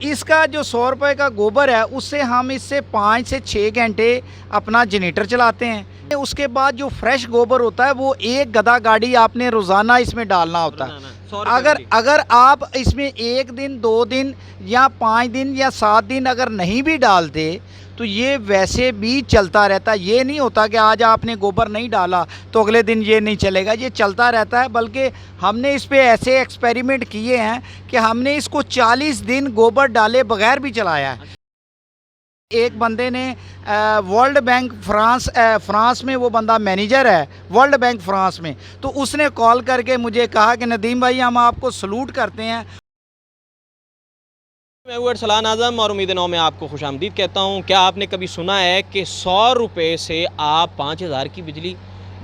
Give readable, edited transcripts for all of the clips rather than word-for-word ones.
اس کا جو 100 روپے کا گوبر ہے اس سے ہم اس سے 5 سے 6 گھنٹے اپنا جنریٹر چلاتے ہیں۔ اس کے بعد جو فریش گوبر ہوتا ہے وہ ایک گدا گاڑی آپ نے روزانہ اس میں ڈالنا ہوتا ہے۔ اگر آپ اس میں 1 دن 2 دن یا 5 دن یا 7 دن اگر نہیں بھی ڈالتے تو یہ ویسے بھی چلتا رہتا ہے۔ یہ نہیں ہوتا کہ آج آپ نے گوبر نہیں ڈالا تو اگلے دن یہ نہیں چلے گا، یہ چلتا رہتا ہے۔ بلکہ ہم نے اس پہ ایسے ایکسپیریمنٹ کیے ہیں کہ ہم نے اس کو 40 دن گوبر ڈالے بغیر بھی چلایا ہے۔ ایک بندے نے ورلڈ بینک فرانس میں، وہ بندہ مینیجر ہے ورلڈ بینک فرانس میں، تو اس نے کال کر کے مجھے کہا کہ ندیم بھائی ہم آپ کو سلوٹ کرتے ہیں۔ میں ہوں ارسلان اعظم اور امید نو میں آپ کو خوش آمدید کہتا ہوں۔ کیا آپ نے کبھی سنا ہے کہ 100 روپے سے آپ 5000 کی بجلی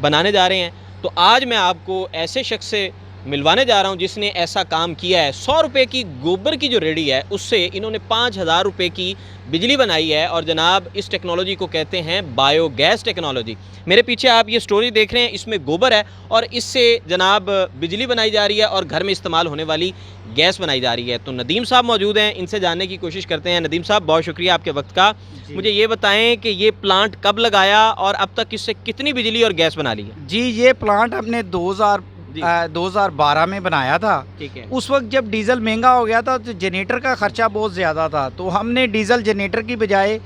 بنانے جا رہے ہیں؟ تو آج میں آپ کو ایسے شخص سے ملوانے جا رہا ہوں جس نے ایسا کام کیا ہے۔ 100 روپے کی گوبر کی جو ریڑھی ہے اس سے انہوں نے 5000 روپے کی بجلی بنائی ہے، اور جناب اس ٹیکنالوجی کو کہتے ہیں بایو گیس ٹیکنالوجی۔ میرے پیچھے آپ یہ سٹوری دیکھ رہے ہیں، اس میں گوبر ہے اور اس سے جناب بجلی بنائی جا رہی ہے اور گھر میں استعمال ہونے والی گیس بنائی جا رہی ہے۔ تو ندیم صاحب موجود ہیں، ان سے جاننے کی کوشش کرتے ہیں۔ ندیم صاحب بہت شکریہ آپ کے وقت کا۔ مجھے یہ بتائیں کہ یہ پلانٹ کب لگایا اور اب تک اس سے کتنی بجلی اور گیس بنا لی ہے؟ جی یہ پلانٹ ہم نے 2012 میں بنایا تھا۔ ٹھیک ہے۔ اس وقت جب ڈیزل مہنگا ہو گیا تھا تو جنریٹر کا خرچہ بہت زیادہ تھا، تو ہم نے ڈیزل جنریٹر کی بجائے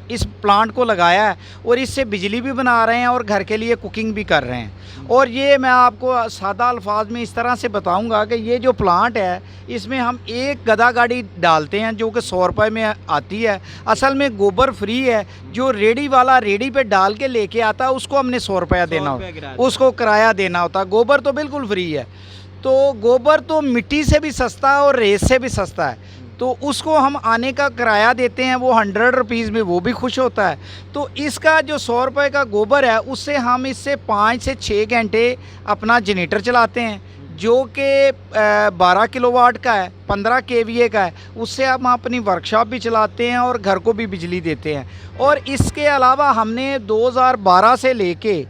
اس پلانٹ کو لگایا ہے اور اس سے بجلی بھی بنا رہے ہیں اور گھر کے لیے کوکنگ بھی کر رہے ہیں۔ اور یہ میں آپ کو سادہ الفاظ میں اس طرح سے بتاؤں گا کہ یہ جو پلانٹ ہے اس میں ہم ایک گدا گاڑی ڈالتے ہیں جو کہ 100 روپے میں آتی ہے۔ اصل میں گوبر فری ہے، جو ریڑھی والا ریڑھی پہ ڈال کے لے کے آتا ہے اس کو ہم نے 100 روپیہ دینا ہوتا، اس کو کرایہ دینا ہوتا ہے۔ گوبر تو بالکل فری ہے۔ تو گوبر تو مٹی سے بھی سستا ہے اور ریت سے بھی سستا ہے، تو اس کو ہم آنے کا کرایہ دیتے ہیں، وہ 100 روپیز میں وہ بھی خوش ہوتا ہے۔ تو اس کا جو 100 روپے کا گوبر ہے اس سے ہم اس سے 5 سے 6 گھنٹے اپنا جنریٹر چلاتے ہیں جو کہ 12 کلو واٹ کا ہے، 15 KVA کا ہے۔ اس سے ہم اپنی ورکشاپ بھی چلاتے ہیں اور گھر کو بھی بجلی دیتے ہیں۔ اور اس کے علاوہ ہم نے 2012 سے لے کے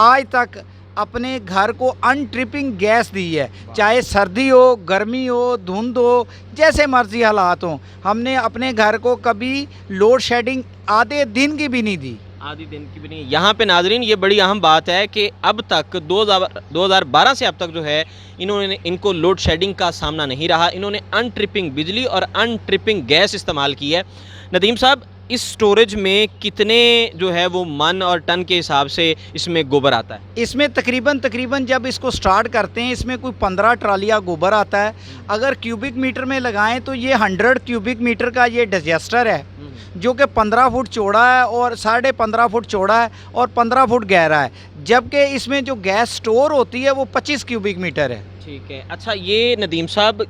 آج تک اپنے گھر کو ان ٹرپنگ گیس دی ہے، چاہے سردی ہو، گرمی ہو، دھند ہو، جیسے مرضی حالات ہوں۔ ہم نے اپنے گھر کو کبھی لوڈ شیڈنگ آدھے دن کی بھی نہیں دی، آدھی دن کی بھی نہیں۔ یہاں پہ ناظرین یہ بڑی اہم بات ہے کہ اب تک 2012 سے اب تک جو ہے ان کو لوڈ شیڈنگ کا سامنا نہیں رہا۔ انہوں نے ان ٹرپنگ بجلی اور ان ٹرپنگ گیس استعمال کی ہے۔ ندیم صاحب اس سٹوریج میں کتنے جو ہے وہ من اور ٹن کے حساب سے اس میں گوبر آتا ہے؟ اس میں تقریباً جب اس کو سٹارٹ کرتے ہیں اس میں کوئی 15 ٹرالیاں گوبر آتا ہے۔ اگر کیوبک میٹر میں لگائیں تو یہ 100 کیوبک میٹر کا یہ ڈائجسٹر ہے جو کہ 15 فٹ چوڑا ہے اور 15.5 فٹ چوڑا ہے اور 15 فٹ گہرا ہے، جبکہ اس میں جو گیس سٹور ہوتی ہے وہ 25 کیوبک میٹر ہے۔ ٹھیک ہے۔ اچھا یہ ندیم صاحب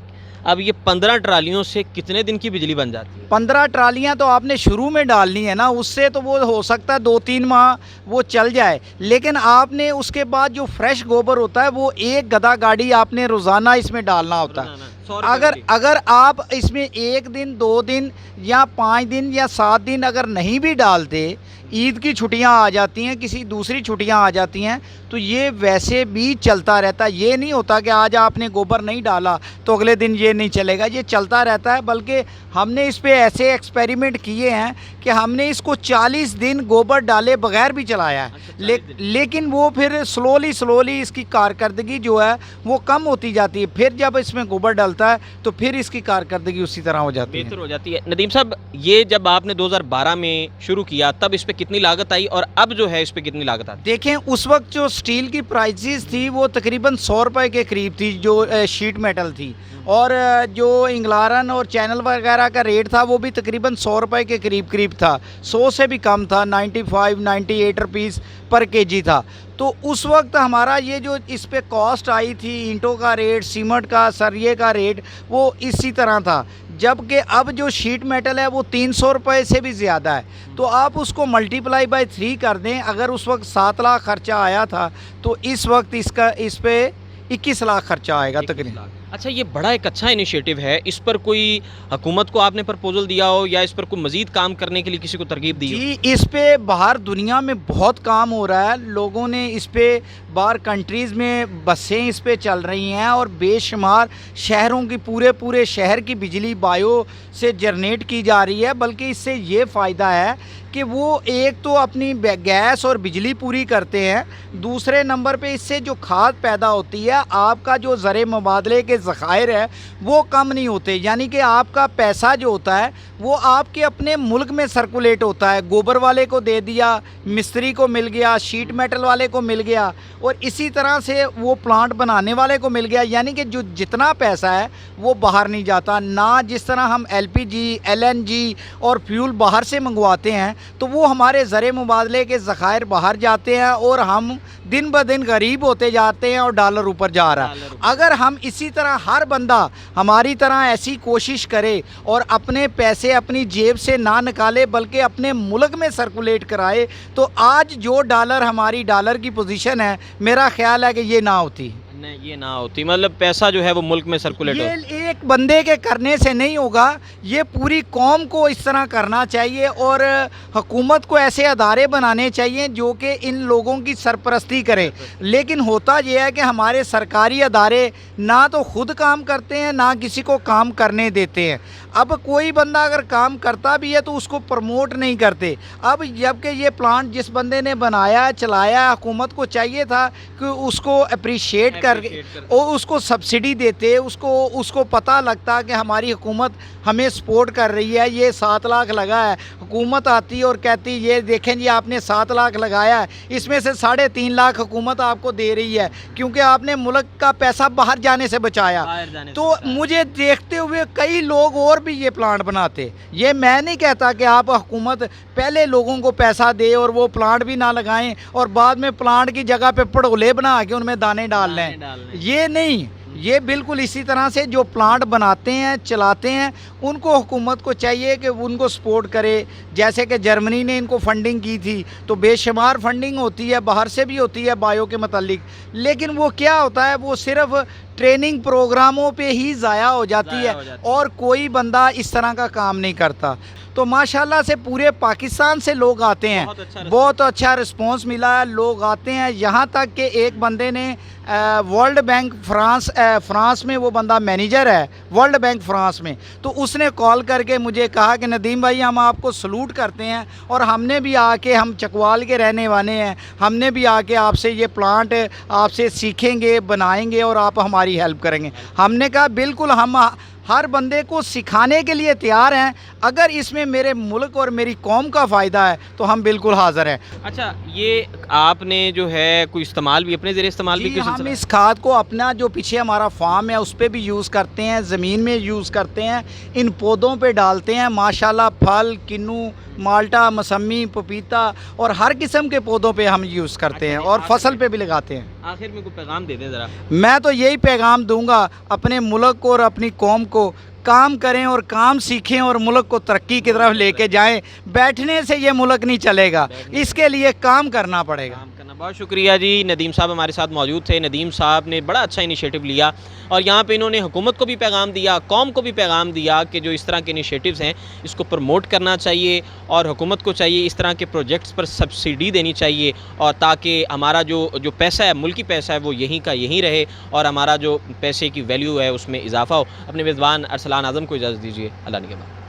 اب یہ 15 ٹرالیوں سے کتنے دن کی بجلی بن جاتی ہے؟ 15 ٹرالیاں تو آپ نے شروع میں ڈالنی ہے نا، اس سے تو وہ ہو سکتا ہے 2-3 ماہ وہ چل جائے، لیکن آپ نے اس کے بعد جو فریش گوبر ہوتا ہے وہ ایک گدا گاڑی آپ نے روزانہ اس میں ڈالنا ہوتا ہے۔ اگر آپ اس میں 1 دن 2 دن یا 5 دن یا 7 دن اگر نہیں بھی ڈالتے، عید کی چھٹیاں آ جاتی ہیں، کسی دوسری چھٹیاں آ جاتی ہیں، تو یہ ویسے بھی چلتا رہتا ہے۔ یہ نہیں ہوتا کہ آج آپ نے گوبر نہیں ڈالا تو اگلے دن یہ نہیں چلے گا، یہ چلتا رہتا ہے۔ بلکہ ہم نے اس پہ ایسے ایکسپیریمنٹ کیے ہیں کہ ہم نے اس کو 40 دن گوبر ڈالے بغیر بھی چلایا ہے، لیکن وہ پھر سلولی اس کی کارکردگی جو ہے وہ کم ہوتی جاتی ہے۔ پھر جب اس میں گوبر ڈلتا ہے تو پھر اس کی کارکردگی اسی طرح ہو جاتی ہے، بہتر ہو جاتی ہے۔ ندیم صاحب یہ جب آپ نے 2012 میں شروع کیا تب اس پہ کتنی لاگت آئی اور اب جو ہے اس پہ کتنی لاگت آتی؟ دیکھیں اس وقت جو سٹیل کی پرائسز تھی وہ تقریباً 100 روپے کے قریب تھی، جو شیٹ میٹل تھی، اور جو انگلارن اور چینل وغیرہ کا ریٹ تھا وہ بھی تقریباً 100 روپے کے قریب تھا، 100 سے بھی کم تھا، 98 روپیز پر KG تھا۔ تو اس وقت ہمارا یہ جو اس پہ کاسٹ آئی تھی، اینٹوں کا ریٹ، سیمنٹ کا، سریے کا ریٹ، وہ اسی طرح تھا، جبکہ اب جو شیٹ میٹل ہے وہ 300 روپے سے بھی زیادہ ہے۔ تو آپ اس کو ملٹیپلائی بائی 3 کر دیں، اگر اس وقت 7 لاکھ خرچہ آیا تھا تو اس وقت اس پہ 21 لاکھ خرچہ آئے گا تقریباً۔ اچھا، یہ بڑا ایک اچھا انیشیٹو ہے، اس پر کوئی حکومت کو آپ نے پرپوزل دیا ہو یا اس پر کوئی مزید کام کرنے کے لیے کسی کو ترغیب دی ہو؟ جی اس پہ باہر دنیا میں بہت کام ہو رہا ہے، لوگوں نے اس پہ باہر کنٹریز میں بسیں اس پہ چل رہی ہیں اور بے شمار شہروں کی پورے شہر کی بجلی بایو سے جنریٹ کی جا رہی ہے، بلکہ اس سے یہ فائدہ ہے کہ وہ ایک تو اپنی گیس اور بجلی پوری کرتے ہیں، دوسرے نمبر پہ اس سے جو کھاد پیدا ہوتی ہے، آپ کا جو زر مبادلے کے ذخائر ہے وہ کم نہیں ہوتے، یعنی کہ آپ کا پیسہ جو ہوتا ہے وہ آپ کے اپنے ملک میں سرکولیٹ ہوتا ہے، گوبر والے کو دے دیا، مستری کو مل گیا، شیٹ میٹل والے کو مل گیا، اور اسی طرح سے وہ پلانٹ بنانے والے کو مل گیا، یعنی کہ جو جتنا پیسہ ہے وہ باہر نہیں جاتا، نہ جس طرح ہم LPG LNG اور فیول باہر سے منگواتے ہیں تو وہ ہمارے زر مبادلے کے ذخائر باہر جاتے ہیں اور ہم دن بدن غریب ہوتے جاتے ہیں اور ڈالر اوپر جا رہا ہے۔ اگر ہم اسی طرح ہر بندہ ہماری طرح ایسی کوشش کرے اور اپنے پیسے اپنی جیب سے نہ نکالے بلکہ اپنے ملک میں سرکولیٹ کرائے تو آج جو ہماری ڈالر کی پوزیشن ہے، میرا خیال ہے کہ یہ نہ ہوتی۔ نہیں، یہ نہ ہوتی، مطلب پیسہ جو ہے وہ ملک میں سرکولیٹ ہو۔ یہ ایک بندے کے کرنے سے نہیں ہوگا، یہ پوری قوم کو اس طرح کرنا چاہیے اور حکومت کو ایسے ادارے بنانے چاہیے جو کہ ان لوگوں کی سرپرستی کریں، لیکن ہوتا یہ ہے کہ ہمارے سرکاری ادارے نہ تو خود کام کرتے ہیں نہ کسی کو کام کرنے دیتے ہیں۔ اب کوئی بندہ اگر کام کرتا بھی ہے تو اس کو پروموٹ نہیں کرتے۔ اب جبکہ یہ پلانٹ جس بندے نے بنایا چلایا، حکومت کو چاہیے تھا کہ اس کو اپریشیٹ کر اور اس کو سبسڈی دیتے، اس کو پتہ لگتا کہ ہماری حکومت ہمیں سپورٹ کر رہی ہے، یہ 7 لاکھ لگا ہے، حکومت آتی اور کہتی یہ دیکھیں جی آپ نے 7 لاکھ لگایا ہے، اس میں سے 3.5 لاکھ حکومت آپ کو دے رہی ہے کیونکہ آپ نے ملک کا پیسہ باہر جانے سے بچایا۔ تو مجھے دیکھتے ہوئے کئی لوگ اور بھی یہ پلانٹ بناتے، یہ میں نہیں کہتا کہ آپ حکومت پہلے لوگوں کو پیسہ دے اور وہ پلانٹ بھی نہ لگائیں اور بعد میں پلانٹ کی جگہ پہ پڑولے بنا کے ان میں دانے ڈال لیں، یہ نہیں، یہ بالکل اسی طرح سے جو پلانٹ بناتے ہیں چلاتے ہیں ان کو حکومت کو چاہیے کہ ان کو سپورٹ کرے، جیسے کہ جرمنی نے ان کو فنڈنگ کی تھی تو بے شمار فنڈنگ ہوتی ہے، باہر سے بھی ہوتی ہے بایو کے متعلق، لیکن وہ کیا ہوتا ہے وہ صرف ٹریننگ پروگراموں پہ ہی ضائع ہو جاتی ہے اور کوئی بندہ اس طرح کا کام نہیں کرتا۔ تو ماشاءاللہ سے پورے پاکستان سے لوگ آتے ہیں، بہت اچھا رسپانس ملا ہے، لوگ آتے ہیں، یہاں تک کہ ایک بندے نے ورلڈ بینک فرانس میں، وہ بندہ مینیجر ہے ورلڈ بینک فرانس میں، تو اس نے کال کر کے مجھے کہا کہ ندیم بھائی ہم آپ کو سلوٹ کرتے ہیں اور ہم نے بھی آ کے، ہم چکوال کے رہنے والے ہیں، ہم نے بھی آ کے آپ سے یہ پلانٹ آپ سے سیکھیں گے، بنائیں گے اور آپ ہماری ہیلپ کریں گے۔ ہم نے کہا بالکل، ہم ہر بندے کو سکھانے کے لیے تیار ہیں، اگر اس میں میرے ملک اور میری قوم کا فائدہ ہے تو ہم بالکل حاضر ہیں۔ اچھا، یہ آپ نے جو ہے کوئی استعمال بھی اپنے ذریعے استعمال بھی جی ہم اس کھاد کو اپنا جو پیچھے ہمارا فارم ہے اس پہ بھی یوز کرتے ہیں، زمین میں یوز کرتے ہیں، ان پودوں پہ ڈالتے ہیں، ماشاءاللہ پھل، کنو، مالٹا، موسمی، پپیتا اور ہر قسم کے پودوں پہ ہم یوز کرتے ہیں اور فصل پہ بھی لگاتے ہیں۔ آخر میں کوئی پیغام دے دیں ذرا۔ میں تو یہی پیغام دوں گا اپنے ملک کو اور اپنی قوم کو، کام کریں اور کام سیکھیں اور ملک کو ترقی کی طرف لے کے جائیں، بیٹھنے سے یہ ملک نہیں چلے گا، اس کے لیے کام کرنا پڑے گا۔ بہت شکریہ جی، ندیم صاحب ہمارے ساتھ موجود تھے۔ ندیم صاحب نے بڑا اچھا انیشیٹو لیا اور یہاں پہ انہوں نے حکومت کو بھی پیغام دیا، قوم کو بھی پیغام دیا کہ جو اس طرح کے انیشیٹوز ہیں اس کو پروموٹ کرنا چاہیے اور حکومت کو چاہیے اس طرح کے پروجیکٹس پر سبسڈی دینی چاہیے، اور تاکہ ہمارا جو پیسہ ہے، ملکی پیسہ ہے، وہ یہیں کا یہیں رہے اور ہمارا جو پیسے کی ویلیو ہے اس میں اضافہ ہو۔ اپنے میزبان ارسلان اعظم کو اجازت دیجیے، اللہ نگہبان۔